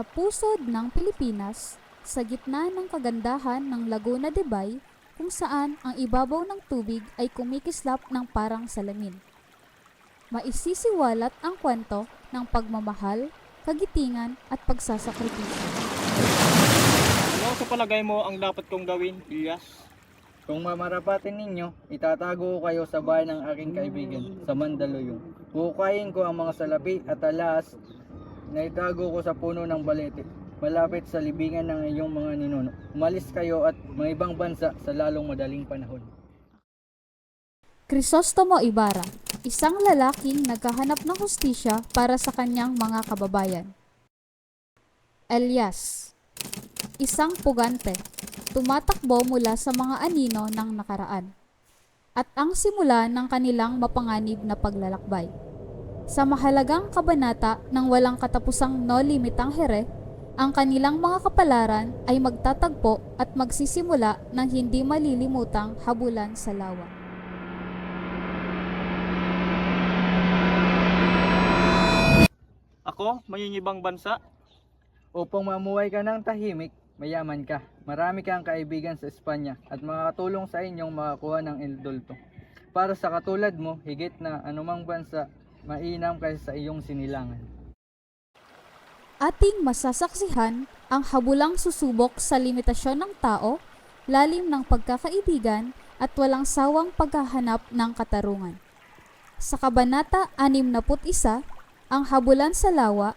Sa pusod ng Pilipinas, sa gitna ng kagandahan ng Laguna de Bay, kung saan ang ibabaw ng tubig ay kumikislap ng parang salamin. Maisisiwalat ang kwento ng pagmamahal, kagitingan at pagsasakripisyo. Ano sa palagay mo ang dapat kong gawin, Ilyas? Kung mamarapatin ninyo, itatago ko kayo sa bahay ng aking kaibigan sa Mandaluyong. Hukayin ko ang mga salapi at alas na itago ko sa puno ng balete, malapit sa libingan ng iyong mga ninuno. Umalis kayo at mga ibang bansa sa lalong madaling panahon. Crisostomo Ibarra, isang lalaking naghahanap ng hustisya para sa kanyang mga kababayan. Elias, isang pugante, tumatakbo mula sa mga anino ng nakaraan, at ang simula ng kanilang mapanganib na paglalakbay. Sa mahalagang kabanata ng walang katapusang No Limitang Here, ang kanilang mga kapalaran ay magtatagpo at magsisimula ng hindi malilimutang habulan sa lawa. Ako, mayingibang bansa? Upang mamuhay ka ng tahimik, mayaman ka, marami kang kaibigan sa Espanya at makakatulong sa inyong makakuha ng indulto. Para sa katulad mo, higit na anumang bansa, mainam kaysa sa iyong sinilangan. Ating masasaksihan ang habulang susubok sa limitasyon ng tao, lalim ng pagkakaibigan at walang sawang paghahanap ng katarungan. Sa Kabanata 61, ang habulan sa lawa,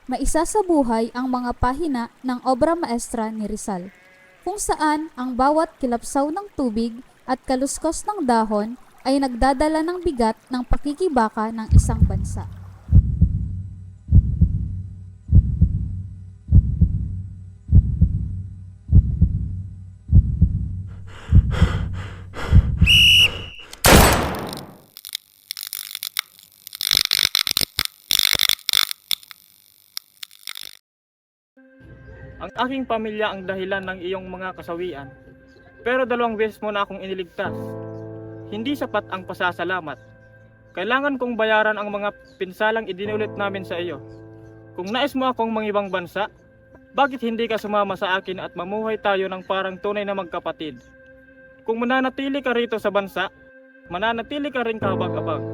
maisasabuhay ang mga pahina ng obra maestra ni Rizal, kung saan ang bawat kilapsaw ng tubig at kaluskos ng dahon ay nagdadala ng bigat ng pakikibaka ng isang bansa. Ang aking pamilya ang dahilan ng iyong mga kasawian. Pero 2 beses mo na akong iniligtas. Hindi sapat ang pasasalamat. Kailangan kong bayaran ang mga pinsalang idinulit namin sa iyo. Kung nais mo akong mangibang bansa, bakit hindi ka sumama sa akin at mamuhay tayo ng parang tunay na magkapatid? Kung mananatili ka rito sa bansa, mananatili ka rin kabag-abag.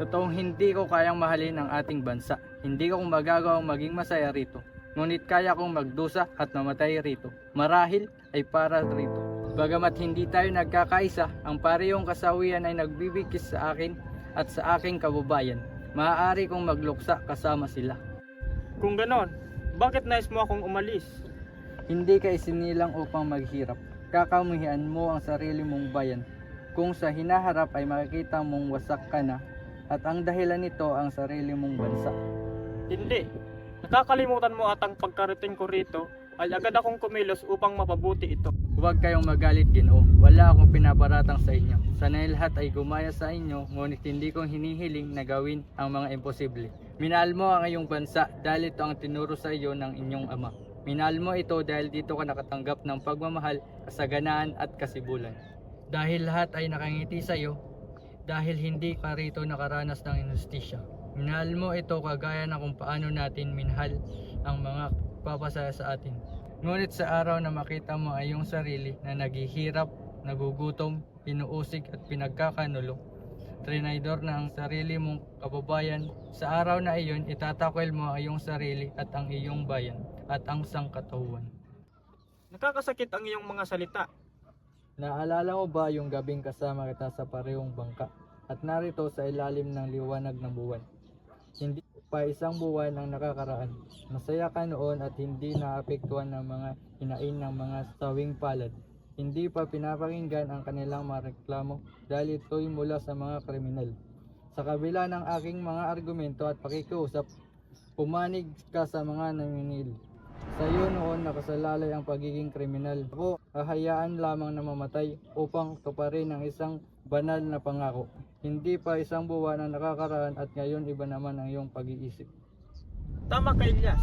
Totoong hindi ko kayang mahalin ang ating bansa. Hindi ko magagawang maging masaya rito. Ngunit kaya kong magdusa at mamatay rito. Marahil ay para rito. Bagamat hindi tayo nagkakaisa, ang parehong kasawian ay nagbibigkis sa akin at sa aking kababayan. Maaari kong magluksa kasama sila. Kung ganon, bakit nais mo akong umalis? Hindi ka isinilang upang maghirap. Kakamuhian mo ang sarili mong bayan. Kung sa hinaharap ay makikita mong wasak ka na, at ang dahilan nito ang sarili mong bansa. Hindi. Nakakalimutan mo at ang pagkarating ko rito ay agad akong kumilos upang mapabuti ito. Huwag kayong magalit, Ginoo. Wala akong pinaparatang sa inyo. Sana'y lahat ay gumaya sa inyo, ngunit hindi ko hinihiling na gawin ang mga imposible. Minahal mo ang iyong bansa dahil ito ang tinuro sa iyo ng inyong ama. Minahal mo ito dahil dito ka nakatanggap ng pagmamahal, kasaganaan at kasibulan. Dahil lahat ay nakangiti sa iyo, dahil hindi ka rito nakaranas ng inustisya. Minahal mo ito kagaya na kung paano natin minahal ang mga papasaya sa atin. Ngunit sa araw na makita mo ay iyong sarili na naghihirap, nagugutom, pinuusig at pinagkakanulo, trinaydor na ang sarili mong kababayan, sa araw na iyon itatakwil mo ang iyong sarili at ang iyong bayan at ang sangkatauhan. Nakakasakit ang iyong mga salita. Naalala mo ba yung gabing kasama kita sa parehong bangka at narito sa ilalim ng liwanag ng buwan? Hindi pa isang buwan ang nakakaraan. Masaya ka noon at hindi naapektuhan ng mga hinain ng mga sawing palad. Hindi pa pinapakinggan ang kanilang mga reklamo dahil ito'y mula sa mga kriminal. Sa kabila ng aking mga argumento at pakikiusap, pumanig ka sa mga naninil. Sa iyo noon nakasalalay ang pagiging kriminal. Ako, hahayaan lamang na mamatay upang tuparin ang isang banal na pangako. Hindi pa isang buwan ang nakakaraan at ngayon iba naman ang iyong pag-iisip. Tama ka, Ilyas.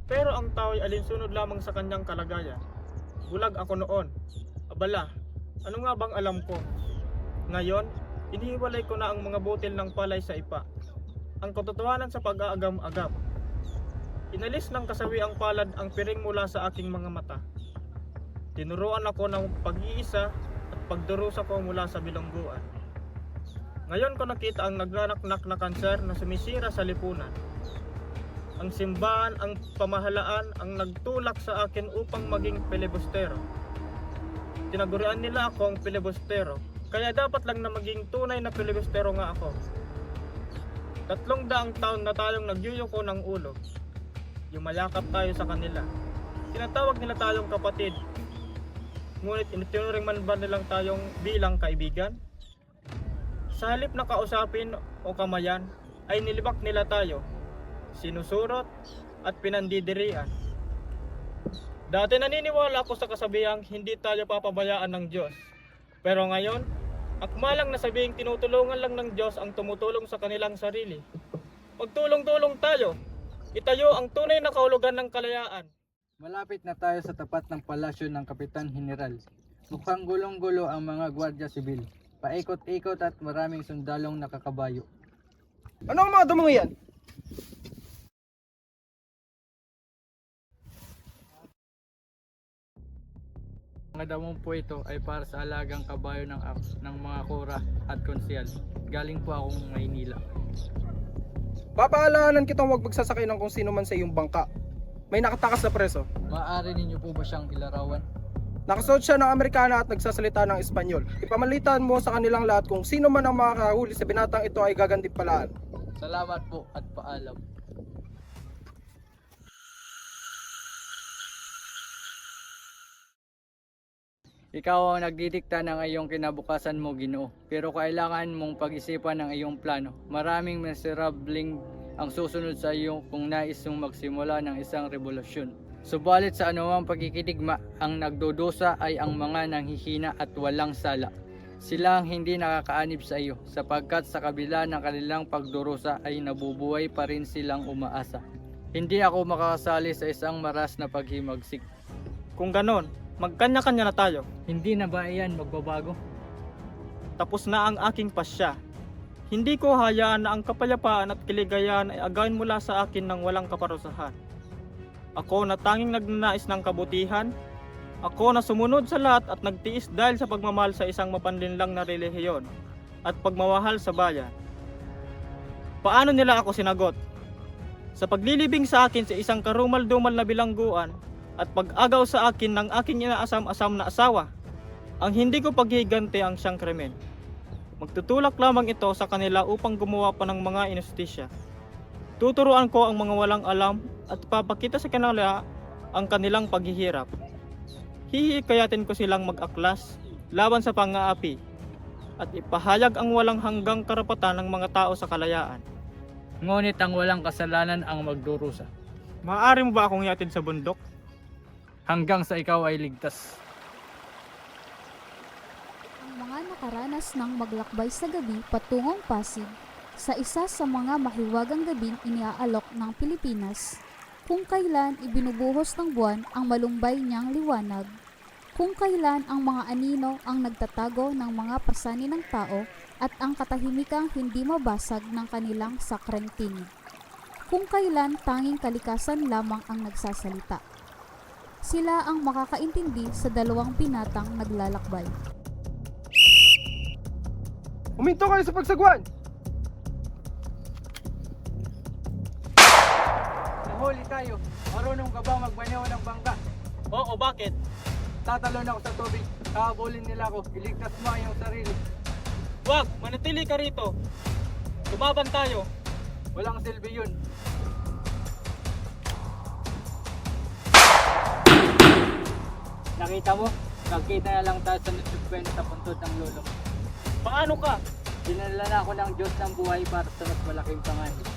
Pero ang tao ay alinsunod lamang sa kanyang kalagayan. Bulag ako noon. Abala, ano nga bang alam ko? Ngayon, inihiwalay ko na ang mga butil ng palay sa ipa. Ang katotohanan sa pag-aagam-agam. Inalis ng kasawi ang palad ang piring mula sa aking mga mata. Tinuruan ako ng pag-iisa at pagdurusa ko mula sa bilangguan. Ngayon ko nakita ang nagnanaknak na kanser na sumisira sa lipunan. Ang simbahan, ang pamahalaan ang nagtulak sa akin upang maging pilibustero. Tinagurian nila ako ang pilibustero, kaya dapat lang na maging tunay na pilibustero nga ako. 300 taon na tayong nagyuyuko ng ulo. Yumayakap tayo sa kanila. Tinatawag nila tayong kapatid. Ngunit itinuring man ba nilang tayong bilang kaibigan? Sa halip na kausapin o kamayan, ay nilibak nila tayo, sinusurot at pinandidirian. Dati naniniwala ako sa kasabihang hindi tayo papabayaan ng Diyos. Pero ngayon, akma lang na sabihing tinutulungan lang ng Diyos ang tumutulong sa kanilang sarili. Magtulong-tulong tayo. Itayo ang tunay na kahulugan ng kalayaan. Malapit na tayo sa tapat ng palasyo ng Kapitan General. Mukhang gulong-gulo ang mga gwardiya sibil. Paikot-ikot at maraming sundalong nakakabayo. Ano ang mga dumong yan? Mga damong po ito ay para sa alagang kabayo ng mga kura at konsyal. Galing po akong Maynila. Papaalalahanan kitang huwag magsasakay ng kung sino man sa iyong bangka. May nakatakas na preso. Maaari ninyo po ba siyang ilarawan? Nakasuot siya ng Amerikana at nagsasalita ng Espanyol. Ipamalitan mo sa kanilang lahat kung sino man ang makakahuli sa binatang ito ay gagantimpalaan. Salamat po at paalam. Ikaw ang nagdidikta ng iyong kinabukasan mo, Ginoo. Pero kailangan mong pag-isipan ang iyong plano. Maraming miserabling ang susunod sa iyo kung nais mong magsimula ng isang revolusyon. Subalit sa anumang pagkikidigma, ang nagdudusa ay ang mga nanghihina at walang sala. Sila ang hindi nakakaanib sa iyo, sapagkat sa kabila ng kanilang pagdurusa ay nabubuhay pa rin silang umaasa. Hindi ako makakasali sa isang maras na paghimagsik. Kung ganon, magkanya-kanya na tayo. Hindi na ba iyan magbabago? Tapos na ang aking pasya. Hindi ko hayaan na ang kapayapaan at kaligayahan ay agayin mula sa akin ng walang kaparusahan. Ako na tanging nagnanais ng kabutihan. Ako na sumunod sa lahat at nagtiis dahil sa pagmamahal sa isang mapanlinlang na relihiyon at pagmamahal sa bayan. Paano nila ako sinagot? Sa paglilibing sa akin sa isang karumal-dumal na bilangguan at pag-agaw sa akin ng aking inaasam-asam na asawa, ang hindi ko paghihigante ang siyang krimen. Magtutulak lamang ito sa kanila upang gumawa pa ng mga inustisya. Tuturuan ko ang mga walang alam at papakita sa kanila ang kanilang paghihirap. Hihikayatin ko silang mag-aklas laban sa pang-aapi at ipahayag ang walang hanggang karapatan ng mga tao sa kalayaan. Ngunit ang walang kasalanan ang magdurusa. Maaari mo ba akong ihatid sa bundok? Hanggang sa ikaw ay ligtas. Ang mga nakaranas ng maglakbay sa gabi patungong Pasig sa isa sa mga mahiwagang gabing iniaalok ng Pilipinas, kung kailan ibinubuhos ng buwan ang malumbay niyang liwanag, kung kailan ang mga anino ang nagtatago ng mga pasani ng tao at ang katahimikang hindi mabasag ng kanilang sakreng tinig, kung kailan tanging kalikasan lamang ang nagsasalita. Sila ang makakaintindi sa dalawang binatang naglalakbay. Huminto kayo sa pagsagwan! Nahuli tayo. Marunong ka ba magmaneho ng bangka? Oo, bakit? Tatalon ako sa tubig. Kahabulin nila ako. Iligtas mo ang iyong sarili. Wag! Manatili ka rito! Lumaban tayo! Walang silbi yun. Nakita mo? Nagkita na lang tayo sa nagsuspend sa puntod ng lolo. Paano ka? Dinala na ako ng Diyos ng buhay para sa mas malaking panganib.